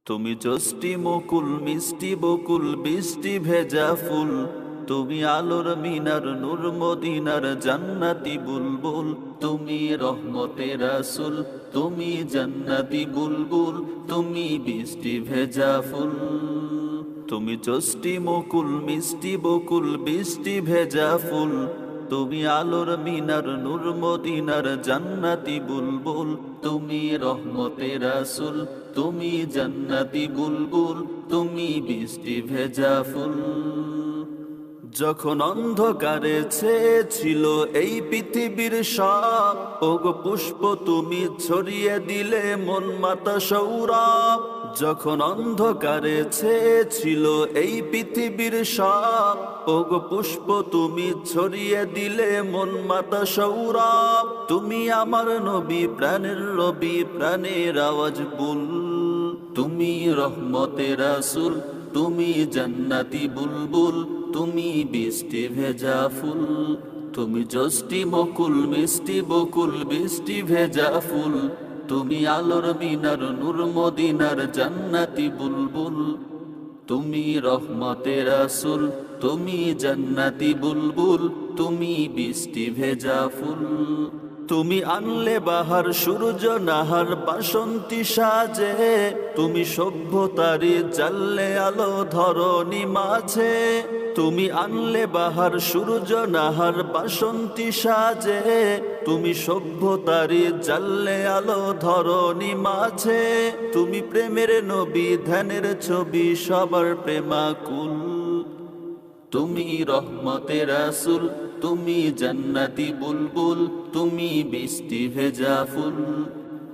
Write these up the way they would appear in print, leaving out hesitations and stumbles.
তুমি যষ্টি মুকুল মিষ্টি বকুল বৃষ্টি ভেজা ফুল, তুমি আলোর মিনার নূর মদিনার জান্নাতি বুলবুল, তুমি রহমতের রাসূল, তুমি জান্নাতি বুলবুল, তুমি বৃষ্টি ভেজা ফুল। তুমি যষ্টি মুকুল মিষ্টি বকুল বৃষ্টি ভেজা ফুল, তুমি আলোর মিনার নূর মদিনার জান্নাতি বুলবুল, তুমি রহমতের রাসূল, তুমি জান্নাতি বুলবুল, তুমি বৃষ্টি ভেজা ফুল। যখন অন্ধকারে ছেয়েছিল এই পৃথিবীর সব, ওগো পুষ্প তুমি ছড়িয়ে দিলে মন মাতা সৌরভ। যখন অন্ধকারে ছেয়েছিল এই পৃথিবীর সব, ওগো পুষ্প তুমি ছড়িয়ে দিলে মন মাতা সৌরভ। তুমি আমার নবী প্রাণের রবি প্রাণের আওয়াজ বুল, তুমি রহমতের রাসূল, তুমি জান্নাতি বুলবুল, তুমি বৃষ্টি ভেজা ফুল। তুমি যষ্টি মুকুল মিষ্টি বকুল বৃষ্টি ভেজা ফুল, তুমি আলোর মিনার নূর মদিনার জান্নাতি বুলবুল, তুমি রহমতের রাসূল, তুমি জান্নাতি বুলবুল, তুমি বৃষ্টি ভেজা ফুল। তুমি আনলে বাহার সূর্য নাহার বাসন্তী সাজে, তুমি সভ্যতারি জানলে আলো ধরণী মাঝে। তুমি আনলে বাহার সূর্য নাহার বাসন্তী সাজে, তুমি সভ্যতারি জানলে আলো ধরণী মাঝে। তুমি প্রেমের নবী ধ্যানের ছবি সবার প্রেমাকুল, তুমি রহমতের রাসূল, তুমি জান্নাতি বুলবুল, তুমি বৃষ্টি ভেজা ফুল।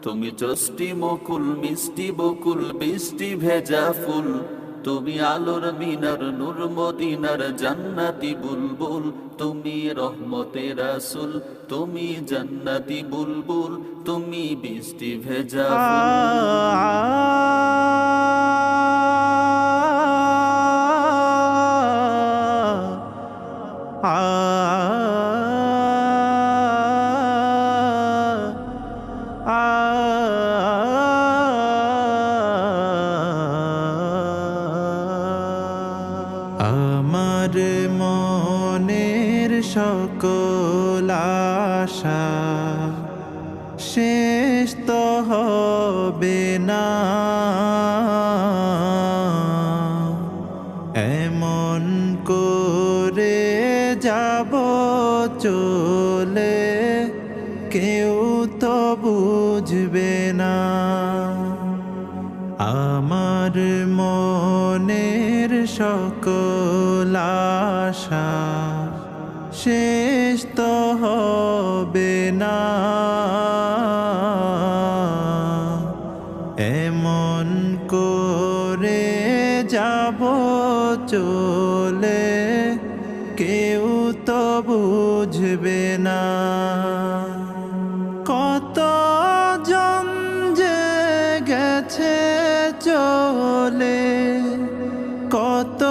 তুমি যষ্টি মুকুল মিষ্টি বকুল বৃষ্টি ভেজা ফুল, তুমি আলোর মিনার নূর মদিনার জান্নাতি বুলবুল, তুমি রহমতের রাসূল, তুমি জান্নাতি বুলবুল, তুমি বৃষ্টি ভেজা আমার মনের সকল আশা শেষ তো হবে না, এমন করে যাব চলে কেউ তো বুঝবে না। আমার মনের সকল আশা শেষ তো হবে না, এমন করে যাব চলে কেউ তো বুঝবে না। কত জন যে গেছে চলে, কত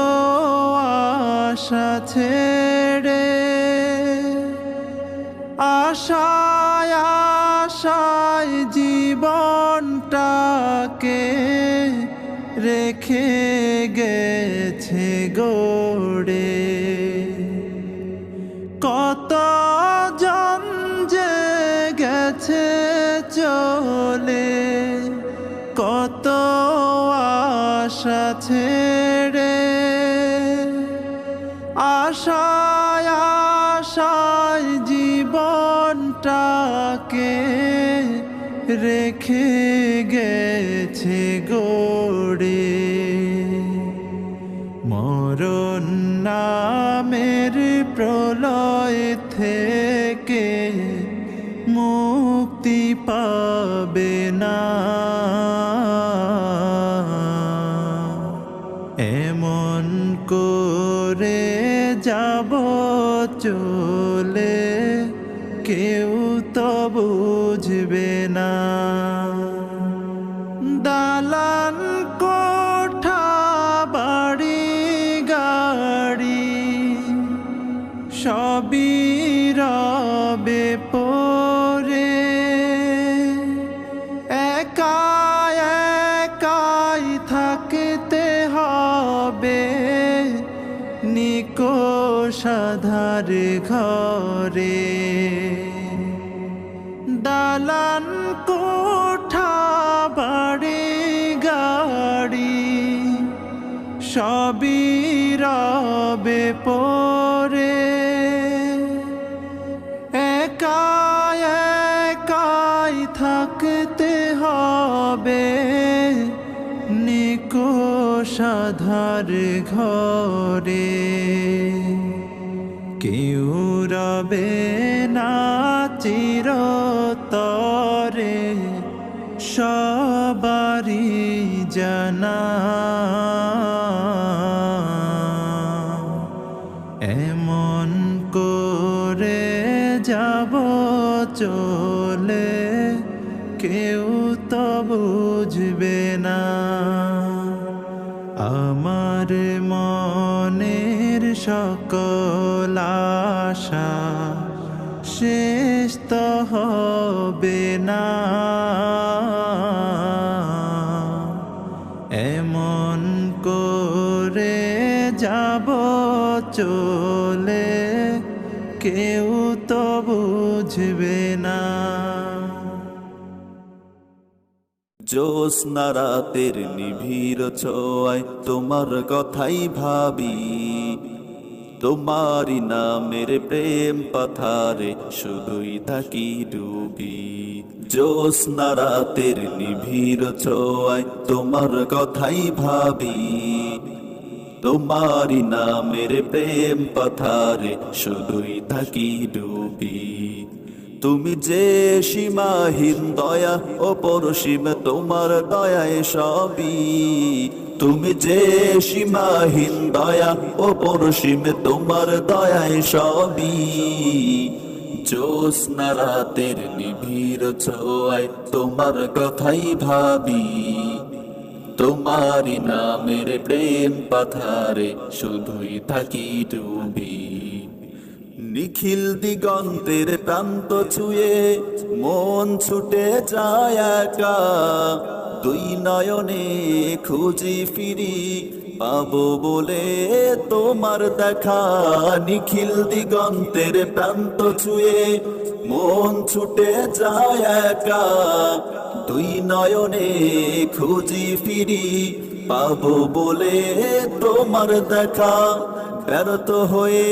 আশা ছেড়ে, আশায় আশায় জীবনটাকে রেখে গেছে গড়ে। কত জন যে গেছে চলে, কত আশা ছেড়ে, আশায় আশায় জীবনটাকে রেখে গেছে গড়ে। মরণ নামের প্রলয় থেকে মুক্তি পাবে না, এমন করে যাব চলে কেউ তো বুঝবে না। দালান কোঠা বাড়ি গাড়ি সবই রবে পড়ে, একা একাই থাকতে হবে নিকোষাধার ঘরে, দালান কোঠা বাড়ি গাড়ি সবই রবে পরে। একাই একাই থাকতে হবে নিকোষাধার ঘরে, কেউ রবে না চিরতরে সবারই জানা। এমন করে যাব চলে কেউ তো বুঝবে না, আমার মনের সকল আশা শেষ তো হবে না। এমন করে যাব চলে কেউ তো বুঝবে না। জ্যোৎস্না রাতের নিবিড় ছোঁয়ায় তোমার কথাই ভাবি, তোমারই নামের প্রেম পাথারে শুধুই থাকি ডুবি। জ্যোৎস্না রাতের নিবিড় ছোঁয়ায় তোমার কথাই ভাবি, তোমারই নামের প্রেম পাথারে শুধুই থাকি ডুবি। তুমি যে সীমাহীন দয়া অপরসীম তোমার দয়ায় সবই, তুমি যে সীমাহীন দয়া অপরসীম তোমার দয়ায় সবই। জ্যোৎস্না রাতের নিবিড় ছোঁয়ায় তোমার কথাই ভাবি, তোমারই নামের প্রেম পাথারে শুধুই থাকি ডুবি। নিখিল দিগন্তের প্রান্ত ছুঁয়ে মন ছুটে যায় একা, দুই নয়নে খুঁজি ফিরি পাবো বলে তোমার দেখা। নিখিল দিগন্তের প্রান্ত ছুঁয়ে মন ছুটে যায় একা, দুই নয়নে খুঁজি ফিরি পাবো বলে তোমার দেখা। ব্যর্থ হয়ে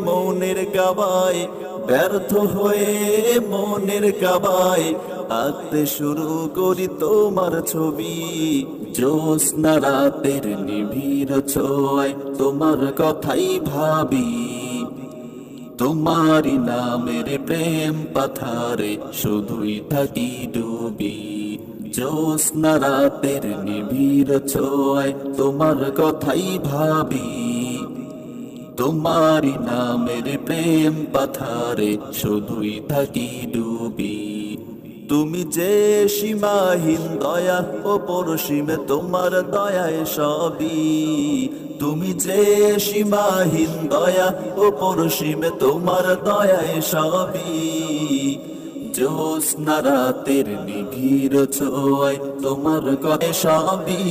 মনের কাবায়, ব্যর্থ হয়ে মনের কাবায় আঁকতে শুরু করি তোমার ছবি। জ্যোৎস্না রাতের নিবিড় ছোঁয়ায় তোমার কথাই ভাবি, তোমারই নামের প্রেম পাথারে শুধুই থাকি ডুবি। জ্যোৎস্না রাতের নিবিড় ছোঁয়ায় তোমার কথাই ভাবি, তোমারই নামের প্রেম পাথারে শুধুই থাকি ডুবি। তুমি যে সীমাহীন দয়া অপরসীম তোমার দয়ায় সবই, তুমি যে সীমাহীন দয়া অপরসীম তোমার দয়ায় সবই। জ্যোৎস্না রাতের নিবিড় ছোঁয়ায় তোমার কথায় সবই,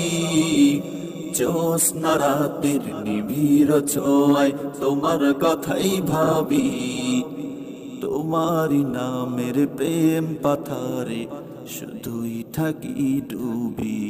জ্যোৎস্না রাতের নিবিড় ছোঁয়ায় তোমার কথাই ভাবি, তোমারই নামের প্রেম পাথারে শুধুই থাকি ডুবি।